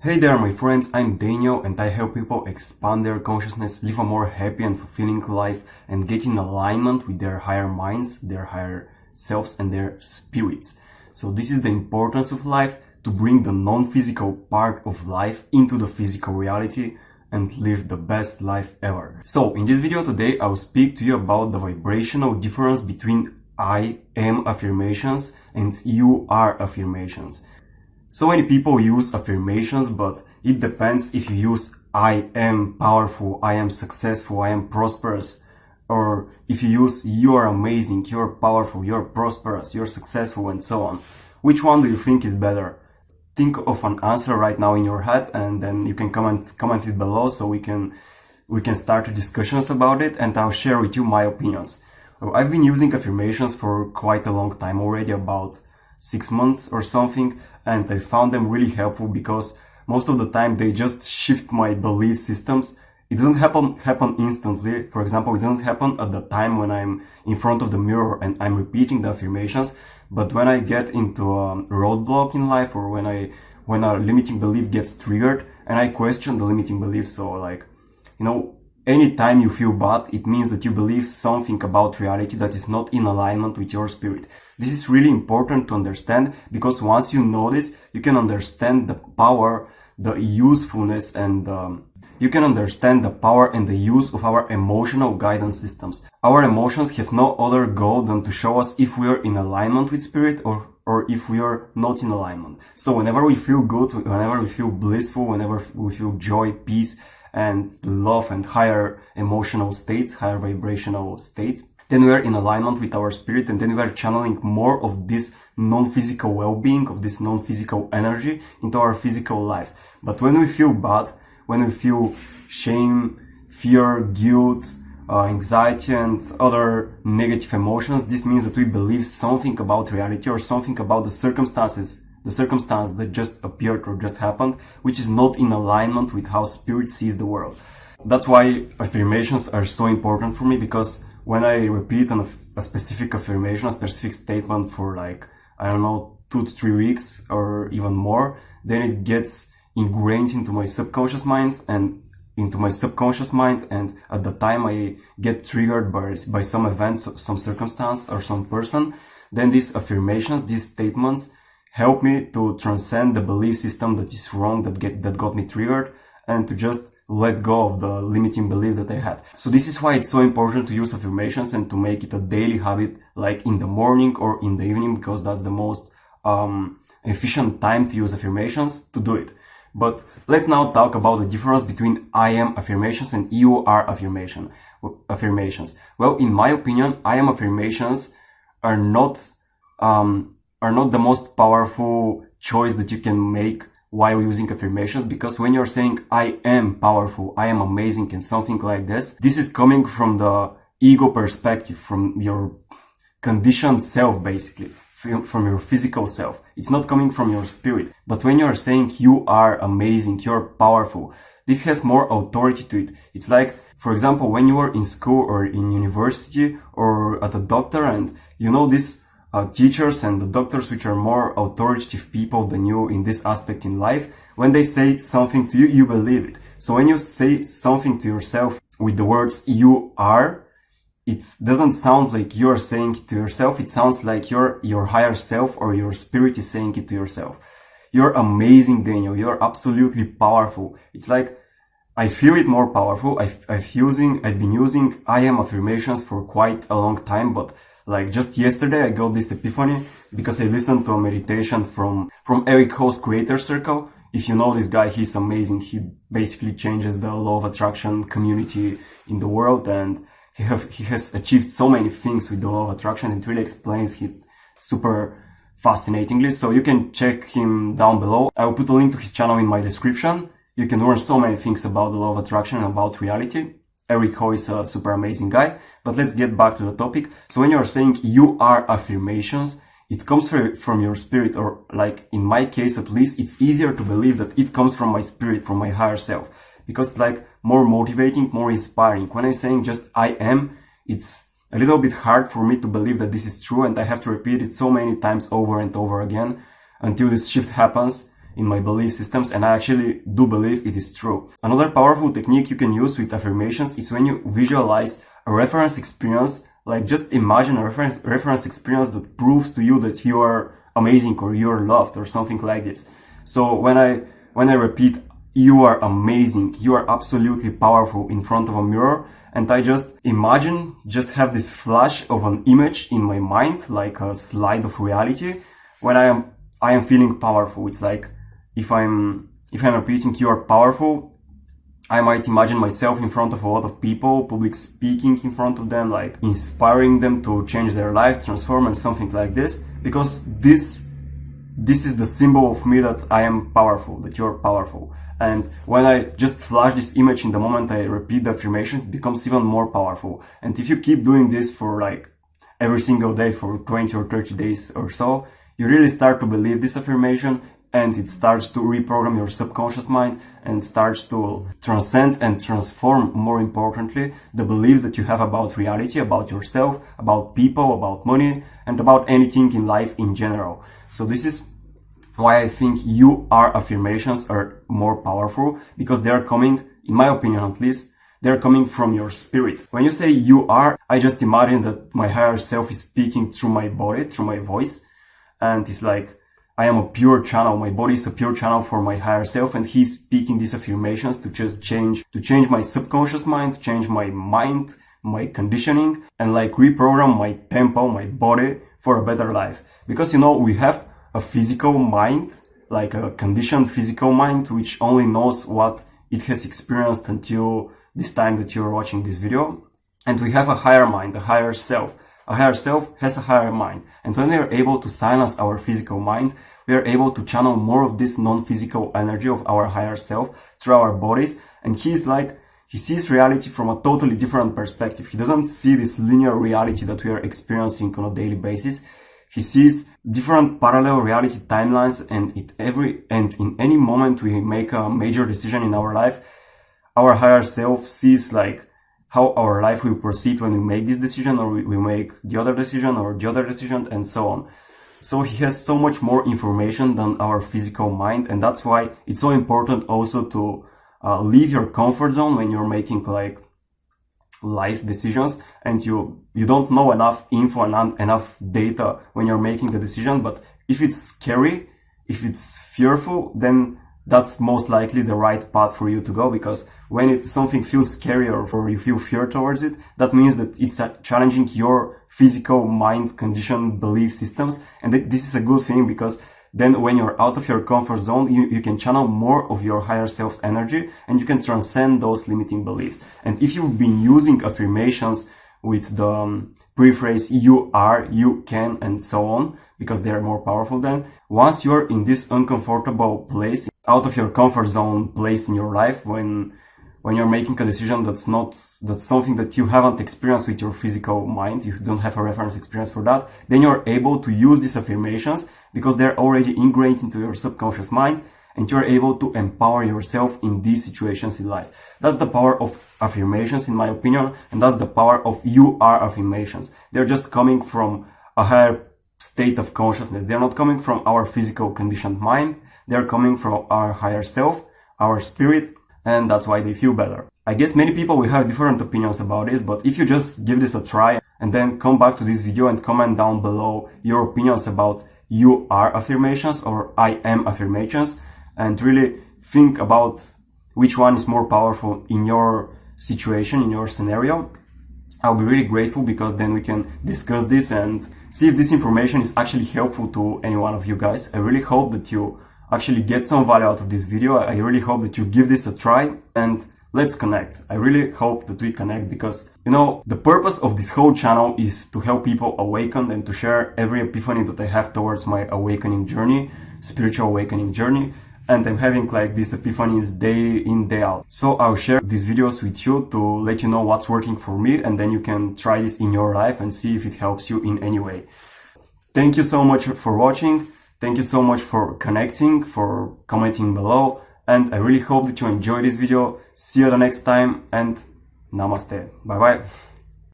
Hey there my friends, I'm Daniel and I help people expand their consciousness, live a more happy and fulfilling life and get in alignment with their higher minds, their higher selves and their spirits. So this is the importance of life, to bring the non-physical part of life into the physical reality and live the best life ever. So in this video today I will speak to you about the vibrational difference between I am affirmations and you are affirmations. So many people use affirmations, but it depends if you use I am powerful, I am successful, I am prosperous, or if you use you are amazing, you're powerful, you're prosperous, you're successful, and so on. Which one do you think is better? Think of an answer right now in your head and then you can comment it below so we can start discussions about it and I'll share with you my opinions. I've been using affirmations for quite a long time already, about 6 months or something, and I found them really helpful because most of the time they just shift my belief systems. It doesn't happen instantly. For example, it doesn't happen at the time when I'm in front of the mirror and I'm repeating the affirmations, but when I get into a roadblock in life, or when a limiting belief gets triggered and I question the limiting belief. So like, anytime you feel bad, it means that you believe something about reality that is not in alignment with your spirit. This is really important to understand, because once you know this, you can understand the power, the usefulness, and you can understand the power and the use of our emotional guidance systems. Our emotions have no other goal than to show us if we are in alignment with spirit or if we are not in alignment. So whenever we feel good, whenever we feel blissful, whenever we feel joy, peace, and love and higher emotional states, higher vibrational states, then we are in alignment with our spirit, and then we are channeling more of this non-physical well-being, of this non-physical energy into our physical lives. But when we feel bad, when we feel shame, fear, guilt, anxiety and other negative emotions, this means that we believe something about reality or something about the circumstance that just appeared or just happened, which is not in alignment with how spirit sees the world. That's why affirmations are so important for me, because when I repeat a specific affirmation, a specific statement for 2 to 3 weeks or even more, then it gets ingrained into my subconscious mind, and at the time I get triggered by some event, some circumstance or some person, then these affirmations, these statements help me to transcend the belief system that is wrong, that got me triggered, and to just let go of the limiting belief that I had. So this is why it's so important to use affirmations and to make it a daily habit, like in the morning or in the evening, because that's the most efficient time to use affirmations to do it. But let's now talk about the difference between I am affirmations and you are affirmations. Well, in my opinion, I am affirmations are not the most powerful choice that you can make while using affirmations, because when you're saying I am powerful, I am amazing and something like this is coming from the ego perspective, from your conditioned self, basically, from your physical self. It's not coming from your spirit. But when you're saying you are amazing, you're powerful, this has more authority to it. It's like, for example, when you are in school or in university or at a doctor, and these teachers and the doctors, which are more authoritative people than you in this aspect in life, when they say something to you, you believe it. So when you say something to yourself with the words you are, it doesn't sound like you're saying it to yourself. It sounds like your higher self or your spirit is saying it to yourself. You're amazing, Daniel. You're absolutely powerful. It's like, I feel it more powerful. I've been using I am affirmations for quite a long time, but like just yesterday I got this epiphany because I listened to a meditation from Eric Ho's Creator Circle. If you know this guy, he's amazing. He basically changes the law of attraction community in the world, and he has achieved so many things with the law of attraction. It really explains it super fascinatingly. So you can check him down below. I will put a link to his channel in my description. You can learn so many things about the law of attraction and about reality. Eric Ho is a super amazing guy. But let's get back to the topic. So when you're saying you are affirmations, it comes from your spirit, or like in my case at least, it's easier to believe that it comes from my spirit, from my higher self, because it's like more motivating, more inspiring. When I'm saying just I am, it's a little bit hard for me to believe that this is true, and I have to repeat it so many times over and over again until this shift happens. in my belief systems, and I actually do believe it is true. Another powerful technique you can use with affirmations is when you visualize a reference experience. Like, just imagine a reference experience that proves to you that you are amazing or you are loved or something like this. So when I repeat, you are amazing, you are absolutely powerful in front of a mirror, and I just imagine, just have this flash of an image in my mind, like a slide of reality, when I am feeling powerful. It's like, if I'm repeating you are powerful, I might imagine myself in front of a lot of people, public speaking in front of them, like inspiring them to change their life, transform, and something like this, because this is the symbol of me that I am powerful, that you're powerful. And when I just flash this image in the moment I repeat the affirmation, it becomes even more powerful. And if you keep doing this for like every single day for 20 or 30 days or so, you really start to believe this affirmation, and it starts to reprogram your subconscious mind and starts to transcend and transform, more importantly, the beliefs that you have about reality, about yourself, about people, about money, and about anything in life in general. So this is why I think you are affirmations are more powerful, because they are coming, in my opinion at least, they're coming from your spirit. When you say you are, I just imagine that my higher self is speaking through my body, through my voice, and it's like, I am a pure channel. My body is a pure channel for my higher self, and he's speaking these affirmations to just change my subconscious mind, to change my mind, my conditioning, and like reprogram my tempo, my body for a better life. Because, you know, we have a physical mind, like a conditioned physical mind, which only knows what it has experienced until this time that you're watching this video. And we have a higher mind, a higher self. A higher self has a higher mind. And when we are able to silence our physical mind, we are able to channel more of this non-physical energy of our higher self through our bodies. And he sees reality from a totally different perspective. He doesn't see this linear reality that we are experiencing on a daily basis. He sees different parallel reality timelines, and in any moment we make a major decision in our life, our higher self sees like how our life will proceed when we make this decision, or we make the other decision, or the other decision, and so on. So he has so much more information than our physical mind, and that's why it's so important also to leave your comfort zone when you're making like life decisions, and you don't know enough info and enough data when you're making the decision. But if it's scary, if it's fearful, then that's most likely the right path for you to go, because when something feels scary or you feel fear towards it, that means that it's challenging your physical mind conditioned belief systems. And this is a good thing, because then when you're out of your comfort zone, you can channel more of your higher self's energy, and you can transcend those limiting beliefs. And if you've been using affirmations with the prephrase you are, you can, and so on, because they are more powerful, then once you're in this uncomfortable place, out of your comfort zone place in your life, when you're making a decision that's something that you haven't experienced with your physical mind, you don't have a reference experience for that, then you're able to use these affirmations because they're already ingrained into your subconscious mind, and you're able to empower yourself in these situations in life. That's the power of affirmations, in my opinion, and that's the power of you are affirmations. They're just coming from a higher state of consciousness. They're not coming from our physical conditioned mind. They're coming from our higher self, our spirit, and that's why they feel better. I guess many people will have different opinions about this, but if you just give this a try and then come back to this video and comment down below your opinions about you are affirmations or I am affirmations, and really think about which one is more powerful in your situation, in your scenario, I'll be really grateful, because then we can discuss this and see if this information is actually helpful to any one of you guys. I really hope that you actually get some value out of this video. I really hope that you give this a try, and let's connect. I really hope that we connect, because, you know, the purpose of this whole channel is to help people awaken and to share every epiphany that I have towards my awakening journey, spiritual awakening journey. And I'm having like these epiphanies day in, day out. So I'll share these videos with you to let you know what's working for me, and then you can try this in your life and see if it helps you in any way. Thank you so much for watching. Thank you so much for connecting, for commenting below, and I really hope that you enjoyed this video. See you the next time, and namaste. Bye bye.